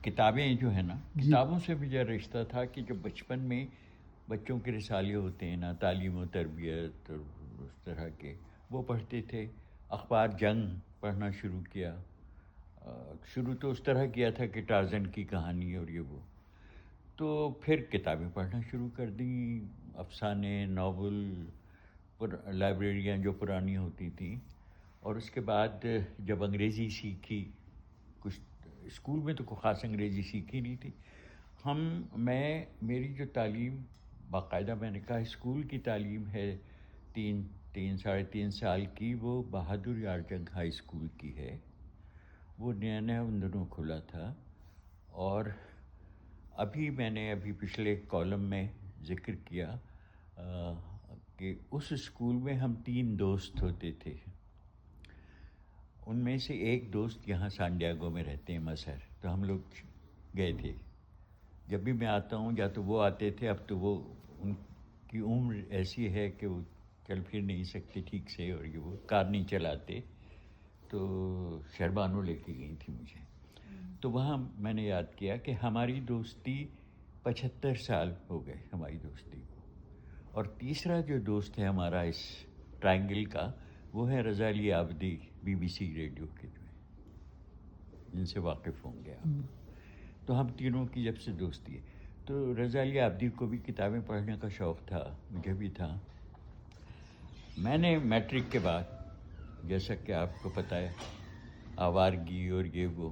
کتابیں جو ہیں نا، کتابوں سے بھی جو رشتہ تھا کہ جو بچپن میں بچوں کے رسالے ہوتے ہیں نا، تعلیم و تربیت اور اس طرح کے، وہ پڑھتے تھے. اخبار جنگ پڑھنا شروع کیا. شروع تو اس طرح کیا تھا کہ ٹارزن کی کہانی اور یہ وہ. تو پھر کتابیں پڑھنا شروع کر دیں، افسانے، ناول، لائبریریاں جو پرانی ہوتی تھیں. اور اس کے بعد جب انگریزی سیکھی، کچھ اسکول میں تو کوئی خاص انگریزی سیکھی نہیں تھی. میری جو تعلیم باقاعدہ، میں نے کہا اسکول کی تعلیم ہے، ساڑھے تین سال کی، وہ بہادر یار جنگ ہائی اسکول کی ہے. وہ نیا نیا ان دنوں کھلا تھا. اور میں نے پچھلے کالم میں ذکر کیا کہ اس اسکول میں ہم 3 دوست ہوتے تھے. ان میں سے ایک دوست یہاں سان ڈیاگو میں رہتے ہیں، مظہر. تو ہم لوگ گئے تھے. جب بھی میں آتا ہوں یا تو وہ آتے تھے، اب تو وہ ان کی عمر ایسی ہے کہ وہ چل پھر نہیں سکتے ٹھیک سے، اور یہ وہ کار نہیں چلاتے. تو شہربانو لے کے گئی تھی مجھے. تو وہاں میں نے یاد کیا کہ ہماری دوستی 75 سال ہو گئے ہماری دوستی کو. اور تیسرا جو دوست ہے ہمارا اس ٹرائنگل کا، وہ ہے رضا علی عابدی، BBC ریڈیو کے، جو ہے، جن سے واقف ہوں گے آپ. تو ہم تینوں کی جب سے دوستی ہے. تو رضا علی عابدی کو بھی کتابیں پڑھنے کا شوق تھا، مجھے بھی تھا. میں نے میٹرک کے بعد، جیسا کہ آپ کو پتہ ہے، آوارگی اور یہ وہ،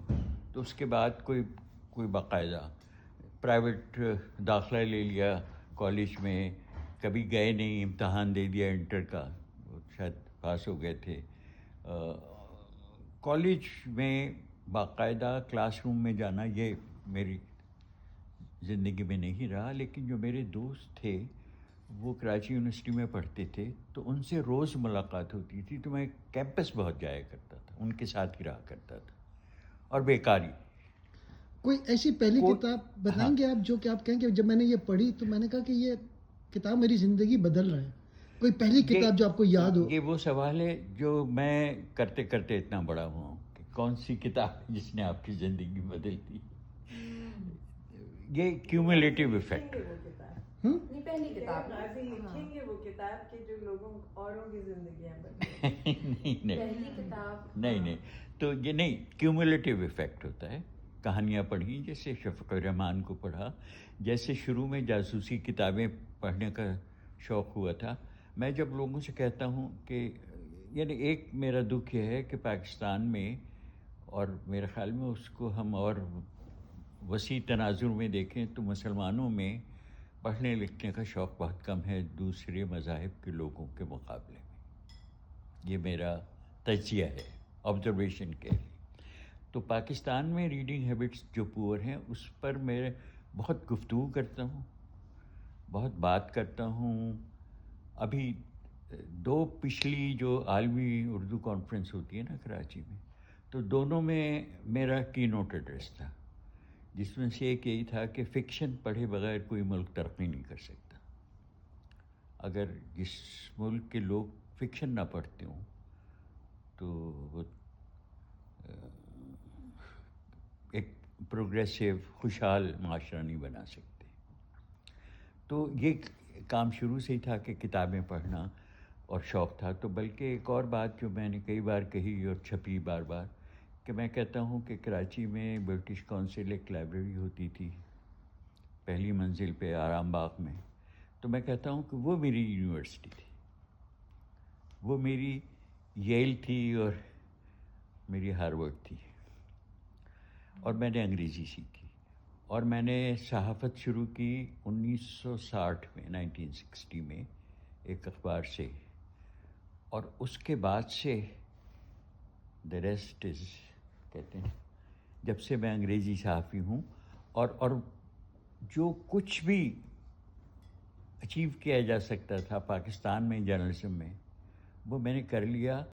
تو اس کے بعد کوئی باقاعدہ پرائیویٹ داخلہ لے لیا کالج میں. کبھی گئے نہیں، امتحان دے دیا انٹر کا، شاید پاس ہو گئے تھے. کالج میں باقاعدہ کلاس روم میں جانا یہ میری زندگی میں نہیں رہا. لیکن جو میرے دوست تھے وہ کراچی یونیورسٹی میں پڑھتے تھے، تو ان سے روز ملاقات ہوتی تھی. تو میں کیمپس بہت جایا کرتا تھا، ان کے ساتھ ہی رہا کرتا تھا. اور بیکاری. کوئی ایسی پہلی کتاب بتائیں گے آپ جو کہ آپ کہیں کہ جب میں نے یہ پڑھی تو میں نے کہا کہ یہ کتاب میری زندگی بدل رہا ہے؟ کوئی پہلی کتاب جو آپ کو یاد ہو؟ یہ وہ سوال ہے جو میں کرتے کرتے اتنا بڑا ہوا ہوں کہ کون سی کتاب جس نے آپ کی زندگی بدل دی. یہ کیومولیٹیو ایفیکٹ. پہلی کتاب لکھیں گے وہ کتاب کے جو لوگوں اوروں کی زندگیاں بدلیں. نہیں تو یہ نہیں، کیومولیٹیو ایفیکٹ ہوتا ہے. کہانیاں پڑھی، جیسے شفیق الرحمان کو پڑھا، جیسے شروع میں جاسوسی کتابیں پڑھنے کا شوق ہوا تھا. میں جب لوگوں سے کہتا ہوں کہ یعنی ایک میرا دکھ یہ ہے کہ پاکستان میں، اور میرے خیال میں اس کو ہم اور وسیع تناظر میں دیکھیں تو مسلمانوں میں پڑھنے لکھنے کا شوق بہت کم ہے دوسرے مذاہب کے لوگوں کے مقابلے میں. یہ میرا تجزیہ ہے، آبزرویشن کے لیے. تو پاکستان میں ریڈنگ ہیبٹس جو پور ہیں، اس پر میں بہت گفتگو کرتا ہوں، بہت بات کرتا ہوں. ابھی 2 پچھلی جو عالمی اردو کانفرنس ہوتی ہے نا کراچی میں، تو دونوں میں میرا کی نوٹ ایڈریس تھا، جس میں سے ایک یہی تھا کہ فکشن پڑھے بغیر کوئی ملک ترقی نہیں کر سکتا. اگر جس ملک کے لوگ فکشن نہ پڑھتے ہوں تو وہ ایک پروگریسو خوشحال معاشرہ نہیں بنا سکتے. تو یہ کام شروع سے ہی تھا کہ کتابیں پڑھنا اور شوق تھا. تو بلکہ ایک اور بات جو میں نے کئی بار کہی اور چھپی بار بار، کہ میں کہتا ہوں کہ کراچی میں برٹش کونسل ایک لائبریری ہوتی تھی پہلی منزل پہ آرام باغ میں. تو میں کہتا ہوں کہ وہ میری یونیورسٹی تھی، وہ میری ییل تھی اور میری ہارورڈ تھی. اور میں نے انگریزی سیکھی، اور میں نے صحافت شروع کی 1960 میں، 1960 میں ایک اخبار سے. اور اس کے بعد سے the rest is، کہتے ہیں، جب سے میں انگریزی صحافی ہوں. اور جو کچھ بھی اچیو کیا جا سکتا تھا پاکستان میں جرنلزم میں، وہ میں نے کر لیا.